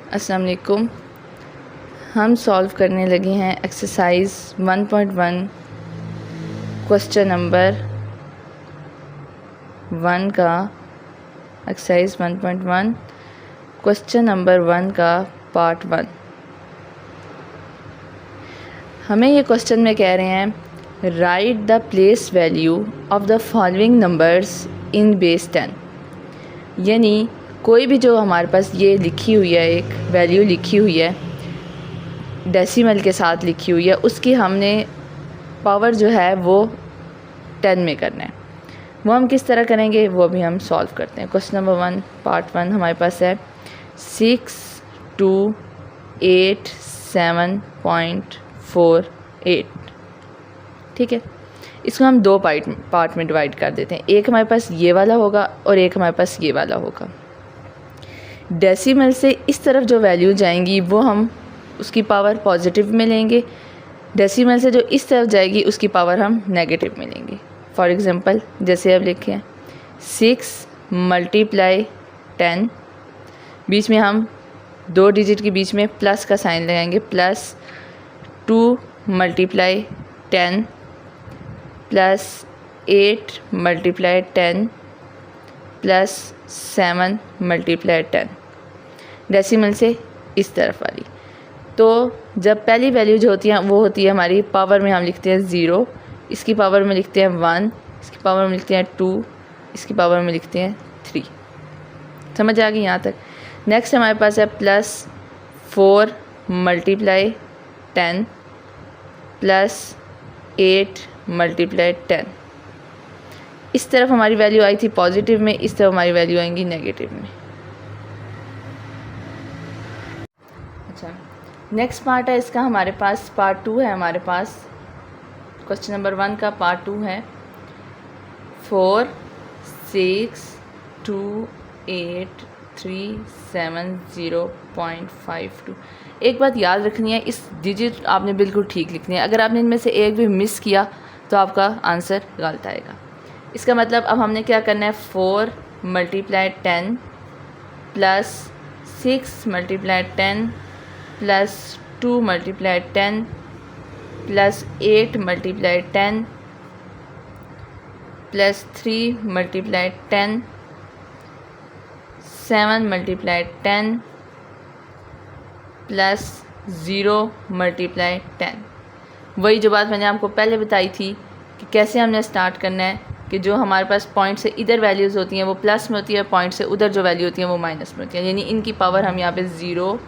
अस्सलाम वालेकुम। हम सॉल्व करने लगे हैं एक्सरसाइज 1.1 क्वेश्चन नंबर 1 का एक्सरसाइज 1.1 क्वेश्चन नंबर 1 का पार्ट 1। हमें ये क्वेश्चन में कह रहे हैं right the place value of the following numbers in base 10। यानी कोई भी जो हमारे पास ये लिखी हुई है, एक वैल्यू लिखी हुई है डेसिमल के साथ लिखी हुई है, उसकी हमने पावर जो है वो 10 में करना है। वो हम किस तरह करेंगे वो अभी हम सॉल्व करते हैं। क्वेश्चन नंबर 1 पार्ट 1 हमारे पास है 6287.48। ठीक है, इसको हम दो पार्ट में डिवाइड कर देते हैं। एक हमारे पास ये वाला होगा और एक हमारे पास ये वाला होगा। डेसिमल से इस तरफ जो वैल्यू जाएंगी वो हम उसकी पावर पॉजिटिव में लेंगे, डेसिमल से जो इस तरफ जाएगी उसकी पावर हम नेगेटिव में लेंगे। फॉर एग्ज़ाम्पल जैसे अब लिखे हैं 6 × 10, बीच में हम दो डिजिट के बीच में प्लस का साइन लगाएंगे, +2 × 10 +8 × 10 +7 × 10, डेसिमल से इस तरफ वाली। तो जब पहली वैल्यू जो होती है वो होती है हमारी पावर में हम लिखते हैं 0, इसकी पावर में लिखते हैं 1, इसकी पावर में लिखते हैं 2, इसकी पावर में लिखते हैं 3। समझ आ गई यहाँ तक। नेक्स्ट हमारे पास है +4 × 10 +8 × 10। इस तरफ हमारी वैल्यू आई थी पॉजिटिव में, इस तरफ हमारी वैल्यू आएंगी नेगेटिव में। अच्छा, नेक्स्ट पार्ट है इसका हमारे पास पार्ट 2 है। हमारे पास क्वेश्चन नंबर 1 का पार्ट 2 है 4628370.52। एक बात याद रखनी है, इस डिजिट आपने बिल्कुल ठीक लिखनी है। अगर आपने इनमें से एक भी मिस किया तो आपका आंसर गलत आएगा। इसका मतलब अब हमने क्या करना है, 4 × 10 +6 × 10 +2 × 10 +8 × 10 +3 × 10 7 × 10 +0 × 10। वही जो बात मैंने आपको पहले बताई थी कि कैसे हमने स्टार्ट करना है कि जो हमारे पास पॉइंट से इधर वैल्यूज़ होती हैं वो प्लस में होती है, पॉइंट से उधर जो वैल्यू होती है वो माइनस में होती है। यानी इनकी पावर हम यहाँ पे 0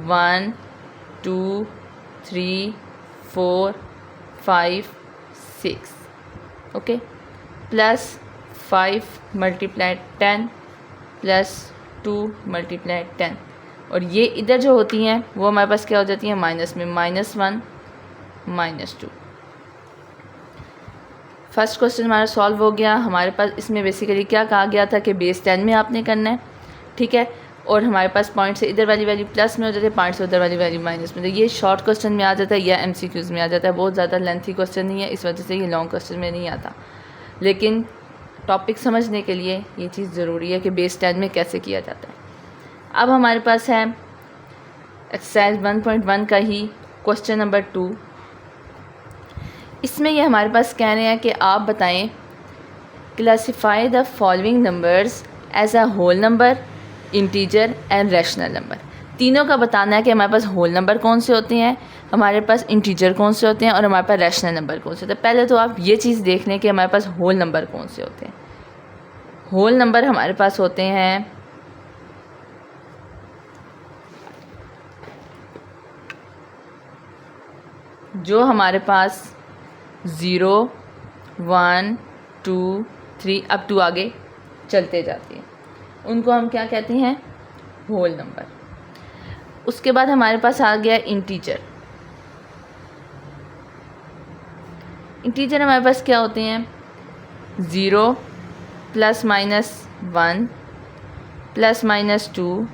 1 2 3 4 5 6 ओके, +5 × 10 +2 × 10। और ये इधर जो होती हैं वो हमारे पास क्या हो जाती हैं, माइनस में, -1 -2। फर्स्ट क्वेश्चन हमारा सॉल्व हो गया। हमारे पास इसमें बेसिकली क्या कहा गया था कि बेस 10 में आपने करना है, ठीक है। और हमारे पास पॉइंट से इधर वाली वैल्यू प्लस में हो जाती है, पॉइंट से उधर वाली वैल्यू माइनस में। तो ये शॉर्ट क्वेश्चन में आ जाता है या MCQs में आ जाता है। बहुत ज़्यादा लेंथी क्वेश्चन नहीं है, इस वजह से ये लॉन्ग क्वेश्चन में नहीं आता। लेकिन टॉपिक समझने के लिए ये चीज़ ज़रूरी है कि बेस 10 में कैसे किया जाता है। अब हमारे पास है एक्सरसाइज 1.1 का ही क्वेश्चन नंबर 2। इसमें ये हमारे पास कह रहे हैं कि आप बताएं classify the following numbers as a whole number, integer and rational number. तीनों का बताना है कि हमारे पास होल नंबर कौन से होते हैं, हमारे पास इंटीजर कौन से होते हैं और हमारे पास रैशनल नंबर कौन से होते हैं। पहले तो आप ये चीज़ देख लें कि हमारे पास होल नंबर कौन से होते हैं। होल नंबर हमारे पास होते हैं जो हमारे पास 0 1 2 3 अप टू आगे चलते जाते हैं, उनको हम क्या कहते हैं, होल नंबर। उसके बाद हमारे पास आ गया इंटीजर। इंटीजर हमारे पास क्या होते हैं, 0 ±1 ±2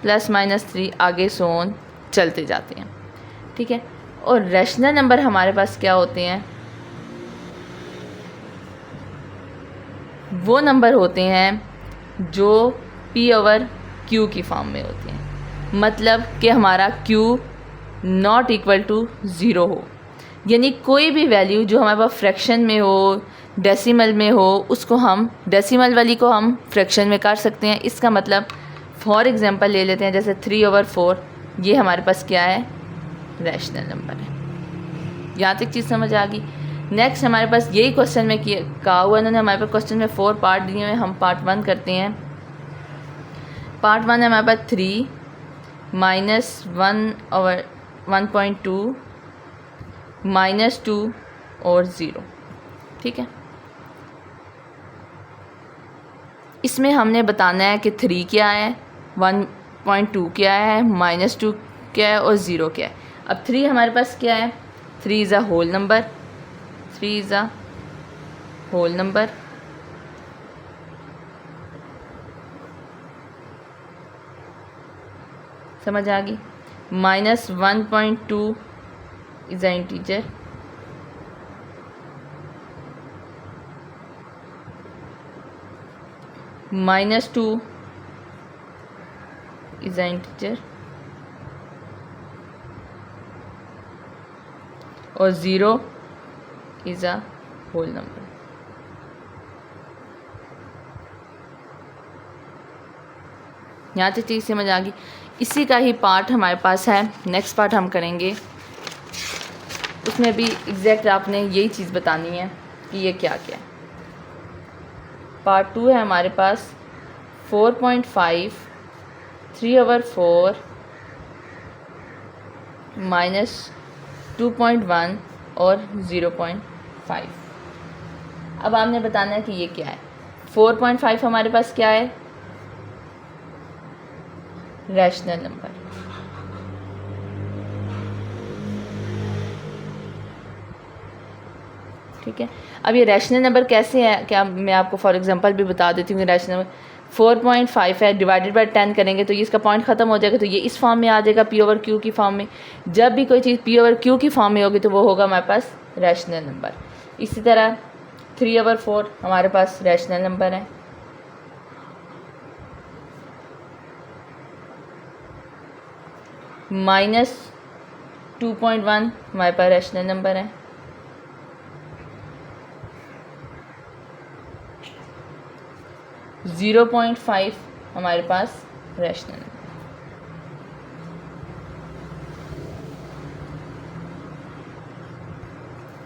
+-3 आगे सोन चलते जाते हैं, ठीक है। और रैशनल नंबर हमारे पास क्या होते हैं, वो नंबर होते हैं जो P/Q की फॉर्म में होते हैं। मतलब कि हमारा q नॉट इक्वल टू 0 हो, यानी कोई भी वैल्यू जो हमारे पास फ्रैक्शन में हो, डेसिमल में हो, उसको हम डेसिमल वाली को हम फ्रैक्शन में कर सकते हैं। इसका मतलब फॉर एग्जांपल ले लेते हैं, जैसे 3/4 ये हमारे पास क्या है, रैशनल नंबर है। यहाँ तक चीज़ समझ आ गई। नेक्स्ट हमारे पास यही क्वेश्चन में कहा हुआ, इन्होंने हमारे पास क्वेश्चन में 4 पार्ट दिए हुए, हम पार्ट 1 करते हैं। पार्ट 1 है हमारे पास 3 -1/1.2 -2 और 0, ठीक है। इसमें हमने बताना है कि 3 क्या है, 1.2 क्या है, -2 क्या है और 0 क्या है। अब 3 हमारे पास क्या है, 3 is a whole number, 3 is a whole number. समझ आ गई। -1.2 is a integer, -2 is an integer और 0 is a whole number। यहाँ तक चीज़ समझ आ गई। इसी का ही पार्ट हमारे पास है, नेक्स्ट पार्ट हम करेंगे, उसमें भी एग्जैक्ट आपने यही चीज़ बतानी है कि ये क्या क्या है। पार्ट 2 है हमारे पास 4.5 3/4 -2.1 और 0.5। अब आपने बताना है कि ये क्या है। 4.5 हमारे पास क्या है, रैशनल नंबर। ठीक है। अब ये रैशनल नंबर कैसे है, क्या मैं आपको फॉर एग्जांपल भी बता देती हूँ। रैशनल नंबर 4.5 है, डिवाइडेड बाय 10 करेंगे तो ये इसका पॉइंट ख़त्म हो जाएगा, तो ये इस फॉर्म में आ जाएगा, p/q की फॉर्म में। जब भी कोई चीज़ p/q की फॉर्म में होगी तो वो होगा हमारे पास रैशनल नंबर। इसी तरह 3/4 हमारे पास रैशनल नंबर है। -2.1 हमारे पास रैशनल नंबर है। -0.5 हमारे पास रैशनल नंबर।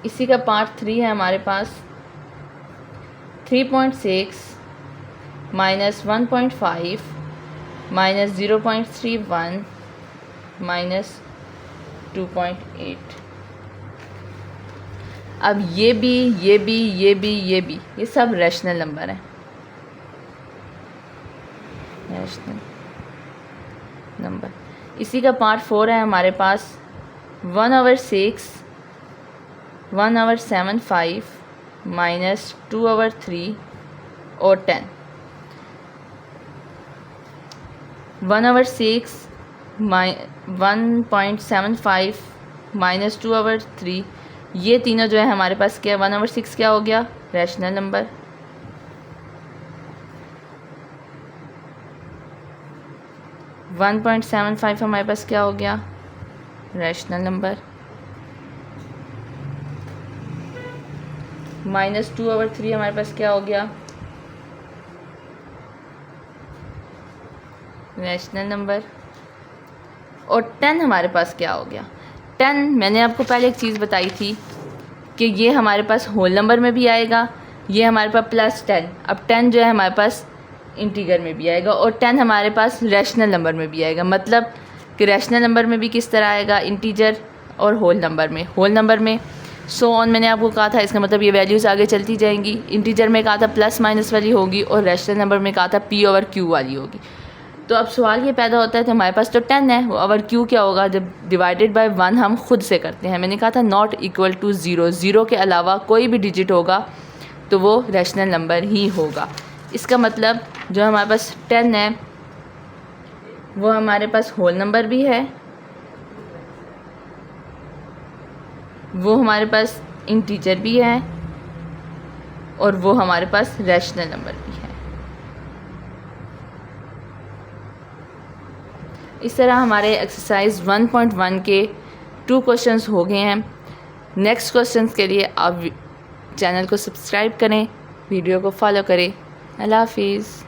इसी का पार्ट 3 है हमारे पास 3.6 -1.5 -0.31 -2.8। अब ये सब रैशनल नंबर है, रैशनल नंबर। इसी का पार्ट 4 है हमारे पास 1/6 1/7.5 -2/3 और 10। 1/6 1.75 -2/3, ये तीनों जो है हमारे पास क्या है। 1/6 क्या हो गया, रैशनल नंबर। 1.75 हमारे पास क्या हो गया, रैशनल नंबर। -2/3 हमारे पास क्या हो गया, रैशनल नंबर। और 10 हमारे पास क्या हो गया, 10 मैंने आपको पहले एक चीज़ बताई थी कि ये हमारे पास होल नंबर में भी आएगा, ये हमारे पास +10। अब 10 जो है हमारे पास इंटीजर में भी आएगा और 10 हमारे पास रैशनल नंबर में भी आएगा। मतलब कि रैशनल नंबर में भी किस तरह आएगा, इंटीजर और होल नंबर में। होल नंबर में सो ऑन मैंने आपको कहा था, इसका मतलब ये वैल्यूज़ आगे चलती जाएंगी। इंटीजर में कहा था +- वाली होगी और रैशनल नंबर में कहा था p/q वाली होगी। तो अब सवाल ये पैदा होता है कि हमारे पास तो 10 है, और q क्या होगा, जब डिवाइडेड बाय 1 हम खुद से करते हैं। मैंने कहा था नॉट इक्वल टू 0, 0 के अलावा कोई भी डिजिट होगा तो वो रैशनल नंबर ही होगा। इसका मतलब जो हमारे पास 10 है वो हमारे पास होल नंबर भी है, वो हमारे पास इंटीजर भी है और वो हमारे पास रैशनल नंबर भी है। इस तरह हमारे एक्सरसाइज 1.1 के 2 क्वेश्चंस हो गए हैं। नेक्स्ट क्वेश्चंस के लिए आप चैनल को सब्सक्राइब करें, वीडियो को फॉलो करें। अल्लाह हाफिज़।